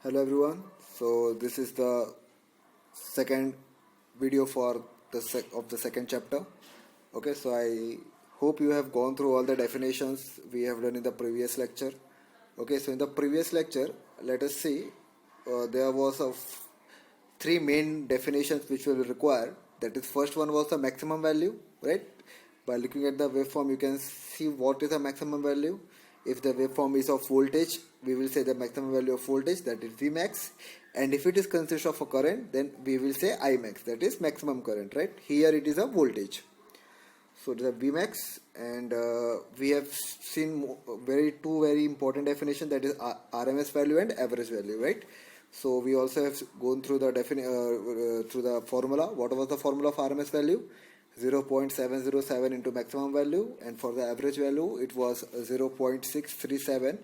Hello everyone. So this is the second video for the second chapter. Okay, so I hope you have gone through all the definitions we have done in the previous lecture. Okay, so in the previous lecture, let us see there was three main definitions which will require. That is, first one was the maximum value, right? By looking at the waveform, you can see what is the maximum value. If the waveform is of voltage, we will say the maximum value of voltage, that is Vmax. And if it is consist of a current, then we will say Imax, that is maximum current, right? Here it is a voltage. So it is a Vmax, and we have seen two very important definition, that is RMS value and average value, right? So we also have gone through the through the formula. What was the formula of RMS value? 0.707 into maximum value, and for the average value it was 0.637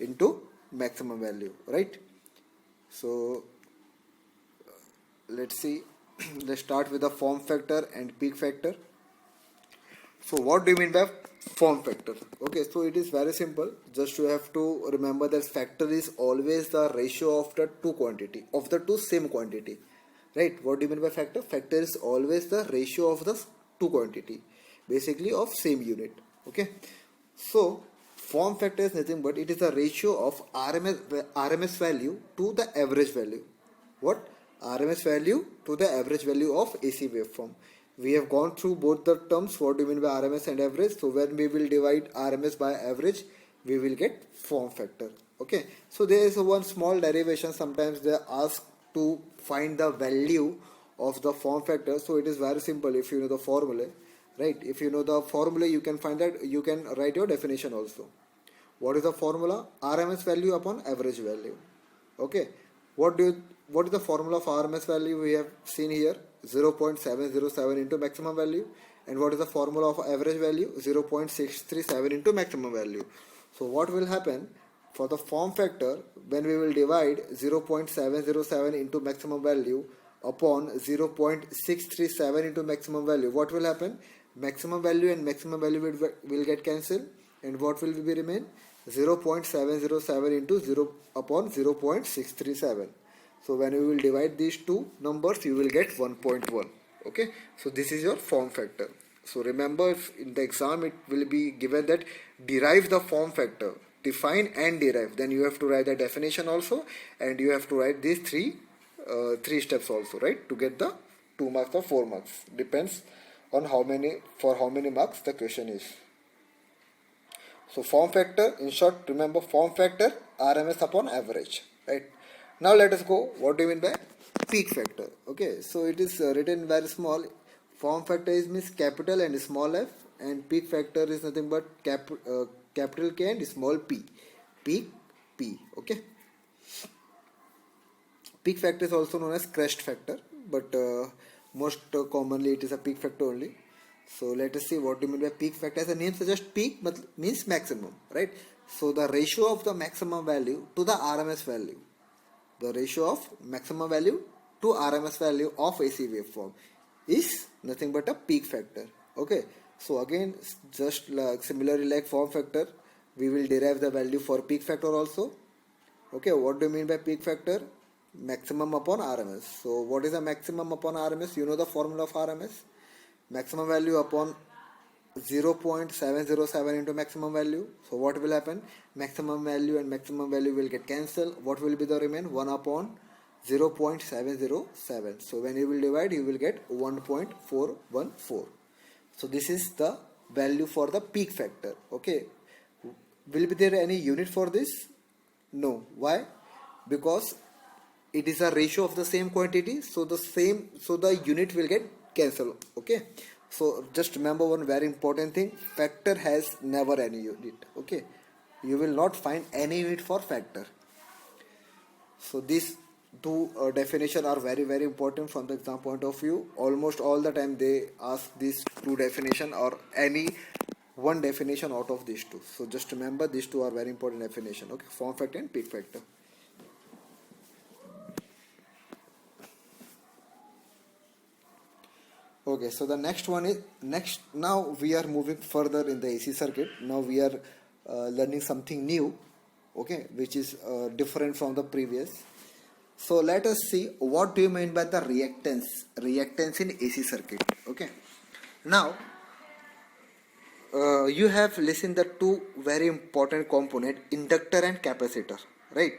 into maximum value, right? So let's see. Let's start with the form factor and peak factor. So what do you mean by form factor? Okay, so it is very simple. Just you have to remember that factor is always the ratio of the two same quantity, right? What do you mean by factor? Factor is always the ratio of the two quantity, basically of same unit. Okay, so form factor is nothing but it is the ratio of RMS value to the average value. What? RMS value to the average value of AC waveform. We have gone through both the terms. What do you mean by RMS and average? So when we will divide RMS by average, we will get form factor. Okay, so there is one small derivation. Sometimes they ask to find the value of the form factor. So it is very simple if you know the formula, right? If you know the formula, you can find that, you can write your definition also. What is the formula? RMS value upon average value. Okay, what is the formula for RMS value? We have seen here 0.707 into maximum value. And what is the formula of average value? 0.637 into maximum value. So what will happen for the form factor when we will divide 0.707 into maximum value upon 0.637 into maximum value? What will happen? Maximum value and maximum value will get cancelled, and what will be remain? 0.707 into 0 upon 0.637. So when you will divide these two numbers, you will get 1.1. Okay, so this is your form factor. So remember, if in the exam it will be given that derive the form factor, define and derive, then you have to write the definition also, and you have to write these three steps also, right, to get the 2 marks or 4 marks. Depends on how many marks the question is. So form factor, in short, remember form factor, RMS upon average, right? Now let us go. What do you mean by peak factor? Okay, so it is written very small. Form factor is means capital and small f, and peak factor is nothing but capital K and small p. Peak P. Okay. Peak factor is also known as crest factor, but most commonly it is a peak factor only. So let us see what do you mean by peak factor. As the name suggests, peak means maximum, right? So the ratio of the maximum value to the RMS value. The ratio of maximum value to RMS value of AC waveform is nothing but a peak factor. Okay, so again, just similarly like form factor, we will derive the value for peak factor also. Okay, what do you mean by peak factor? Maximum upon RMS. So what is the maximum upon RMS? You know the formula of RMS. Maximum value upon 0.707 into maximum value. So what will happen? Maximum value and maximum value will get cancelled. What will be the remain? 1 upon 0.707. So when you will divide, you will get 1.414. So this is the value for the peak factor. Okay, will be there any unit for this? No. Why? Because it is a ratio of the same quantity, so the unit will get cancelled. Okay, so just remember one very important thing: factor has never any unit. Okay, you will not find any unit for factor. So these two definition are very important from the exam point of view. Almost all the time they ask these two definition or any one definition out of these two. So just remember these two are very important definition. Okay, form factor and peak factor. Okay, so the next one is now we are moving further in the AC circuit. Now we are learning something new, okay, which is different from the previous. So let us see what do you mean by the reactance in AC circuit. Okay, now you have listened the two very important component, inductor and capacitor, right?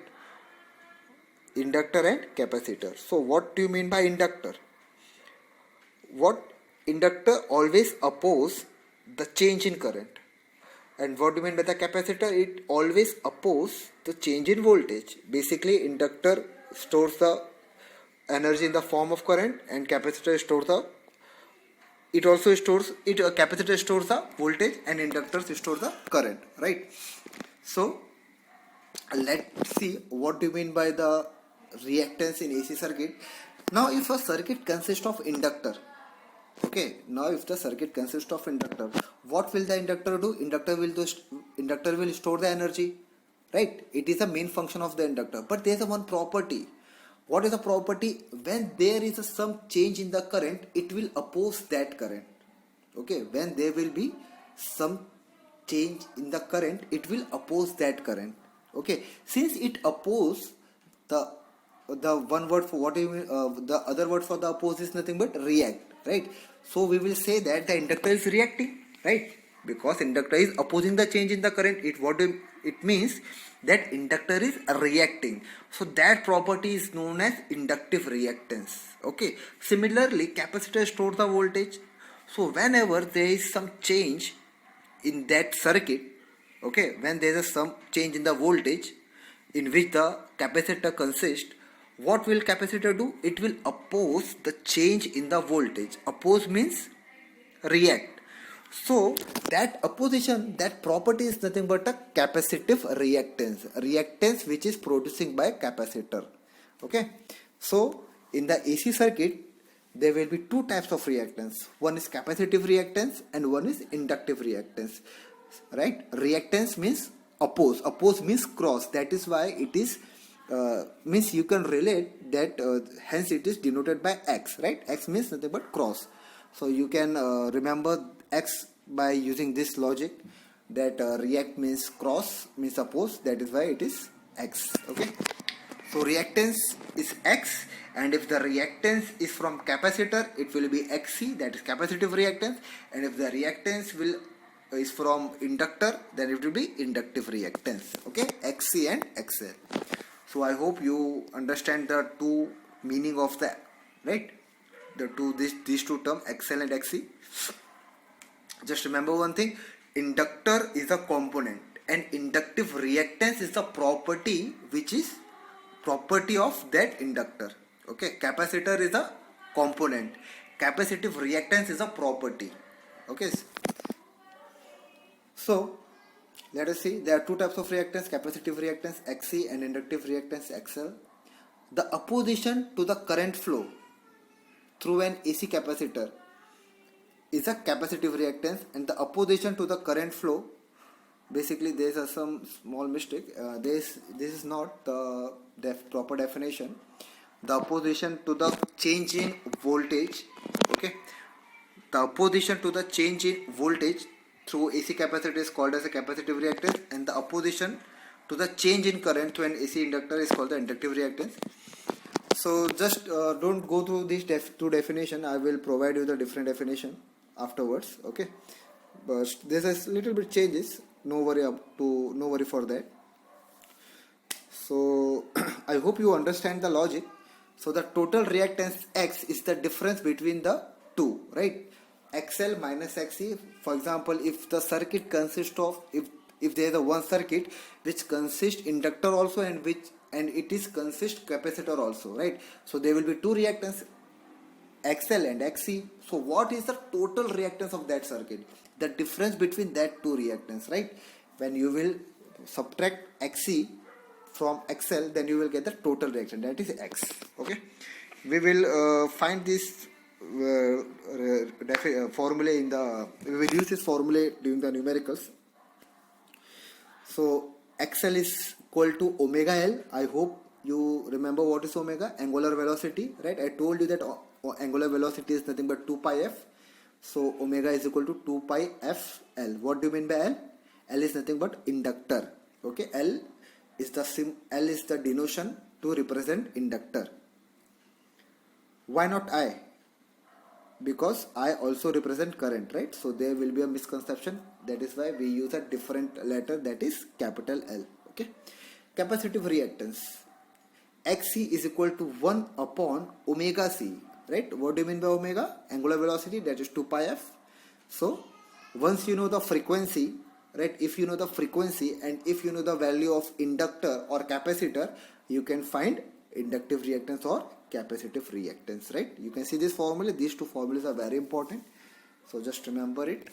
Inductor and capacitor. So what do you mean by inductor? What inductor always oppose the change in current, and what do you mean by the capacitor? It always oppose the change in voltage. Basically, inductor stores the energy in the form of current, and capacitor stores the it also stores it capacitor stores the voltage, and inductors store the current, right? So let's see what do you mean by the reactance in AC circuit. Now if a circuit consists of inductor, okay, now if the circuit consists of inductor, what will the inductor do? Inductor will store the energy, right? It is the main function of the inductor. But there is a one property. What is the property? When there is some change in the current, it will oppose that current. Okay, when there will be some change in the current, it will oppose that current. Okay, since it opposes the one word for what do you mean, the other word for the oppose is nothing but react, right? So we will say that the inductor is reacting, right? Because inductor is opposing the change in the current. It means that inductor is reacting. So that property is known as inductive reactance. Okay. Similarly, capacitor stores the voltage. So whenever there is some change in that circuit, okay, when there is some change in the voltage in which the capacitor consists, what will capacitor do? It will oppose the change in the voltage. Oppose means react. So that opposition, that property is nothing but a capacitive reactance which is producing by capacitor. Okay, so in the AC circuit there will be two types of reactance. One is capacitive reactance and one is inductive reactance, right? Reactance means oppose means cross. That is why it is means you can relate that, hence it is denoted by X, right? X means nothing but cross. So you can remember X by using this logic, that react means cross means oppose, that is why it is X. Okay, so reactance is X, and if the reactance is from capacitor, it will be XC, that is capacitive reactance, and if the reactance is from inductor, then it will be inductive reactance. Okay, XC and XL. So I hope you understand the two meaning of the, right, these two terms, XL and XC. Just remember one thing, inductor is a component and inductive reactance is the property which is property of that inductor. Okay, capacitor is a component, capacitive reactance is a property. Okay, so let us see, there are two types of reactance, capacitive reactance XC and inductive reactance XL. The opposition to the current flow through an AC capacitor is a capacitive reactance, and the opposition to the current flow, basically there is some small mistake, this is not the proper definition. The opposition to the change in voltage, okay, the opposition to the change in voltage through AC capacitor is called as a capacitive reactance, and the opposition to the change in current through an AC inductor is called the inductive reactance. So just don't go through these two definition. I will provide you the different definition afterwards. Okay, but this is little bit changes. No worry for that. So I hope you understand the logic. So the total reactance X is the difference between the two, right? XL minus XC. For example, if the circuit consists of, if there is a one circuit which consists inductor also and it is consist capacitor also, right? So there will be two reactance, XL and XC. So what is the total reactance of that circuit? The difference between that two reactance, right? When you will subtract XC from XL, then you will get the total reactance, that is X. Okay, we will find this formula we will use this formula during the numericals. So XL is equal to omega L. I hope you remember what is omega, angular velocity, right? I told you that angular velocity is nothing but 2 pi f. So omega is equal to 2 pi f L. What do you mean by L? L is nothing but inductor. Okay, L is the denotation to represent inductor. Why not I? Because I also represent current, right? So there will be a misconception. That is why we use a different letter, that is capital L. Okay. Capacitive reactance. Xc is equal to 1 upon omega c, right? What do you mean by omega? Angular velocity, that is 2 pi f. So once you know the frequency, right? If you know the frequency and if you know the value of inductor or capacitor, you can find inductive reactance or capacitive reactance, right? You can see this formula. These two formulas are very important, so just remember it.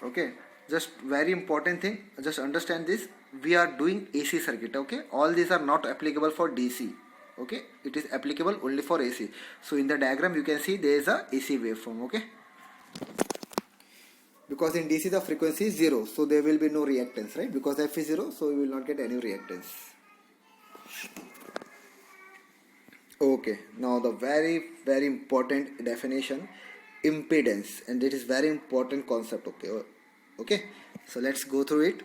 Okay, just very important thing, just understand this. We are doing AC circuit. Okay, all these are not applicable for DC. Okay, it is applicable only for AC. So in the diagram you can see there is a AC waveform. Okay, because in DC the frequency is 0, so there will be no reactance, right? Because F is 0, so we will not get any reactance. Okay, now the very important definition, impedance, and it is very important concept. Okay, so let's go through it.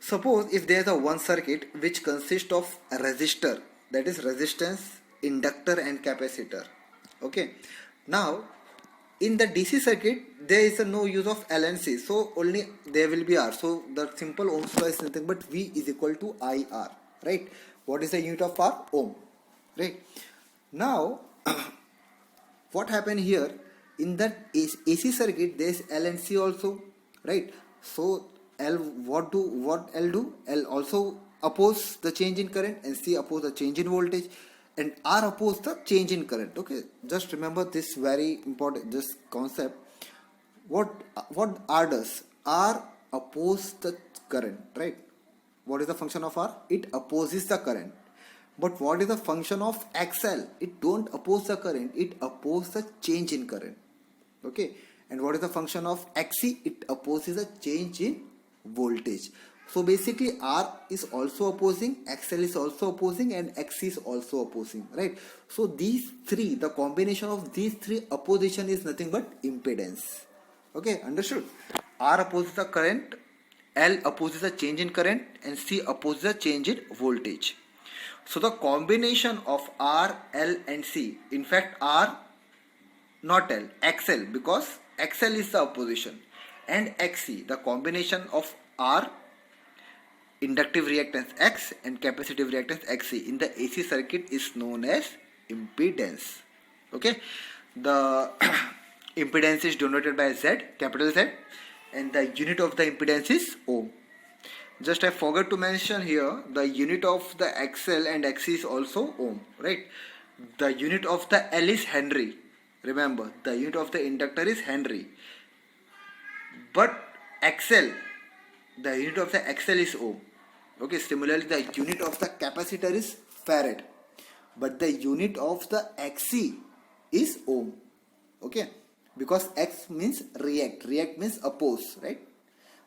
Suppose if there is a one circuit which consists of a resistor, that is resistance, inductor and capacitor. Okay, now in the DC circuit there is no use of L and C, so only there will be R. So the simple Ohm's law is nothing but V is equal to IR, right? What is the unit of R? Ohm, right? Now what happened here, in that AC circuit there is L and C also, right? So L, what L do? L also oppose the change in current and C oppose the change in voltage, and R oppose the change in current. Okay, just remember this very important, this concept. What R does? R oppose the current, right? What is the function of R? It opposes the current. But what is the function of XL? It don't oppose the current, it opposes the change in current. Okay, and what is the function of XC? It opposes the change in voltage. So basically R is also opposing, XL is also opposing, and XC is also opposing, right? So these three, the combination of these three opposition is nothing but impedance. Okay, understood? R opposes the current, L opposes the change in current, and C opposes the change in voltage. So the combination of R, L and C, in fact R, not L, XL, because XL is the opposition, and XC, the combination of R, inductive reactance X, and capacitive reactance XC in the AC circuit is known as impedance. Okay, the impedance is denoted by Z, capital Z, and the unit of the impedance is ohm. Just I forgot to mention here, the unit of the XL and XC is also ohm, right? The unit of the L is Henry. Remember, the unit of the inductor is Henry. But XL, the unit of the XL is ohm. Okay, similarly the unit of the capacitor is farad. But the unit of the XC is ohm. Okay, because X means react. React means oppose, right?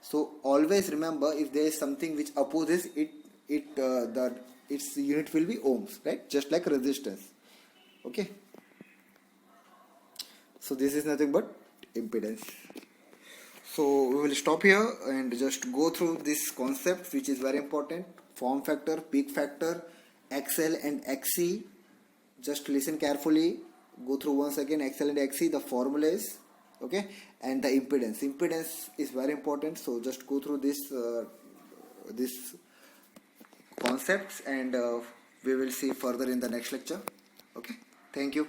So always remember, if there is something which opposes it, its unit will be ohms, right? Just like resistance. Okay. So this is nothing but impedance. So we will stop here and just go through this concept, which is very important. Form factor, peak factor, XL and XC. Just listen carefully. Go through once again XL and XC, the formulas. Okay, and the impedance is very important, so just go through this concepts, and we will see further in the next lecture. Okay, thank you.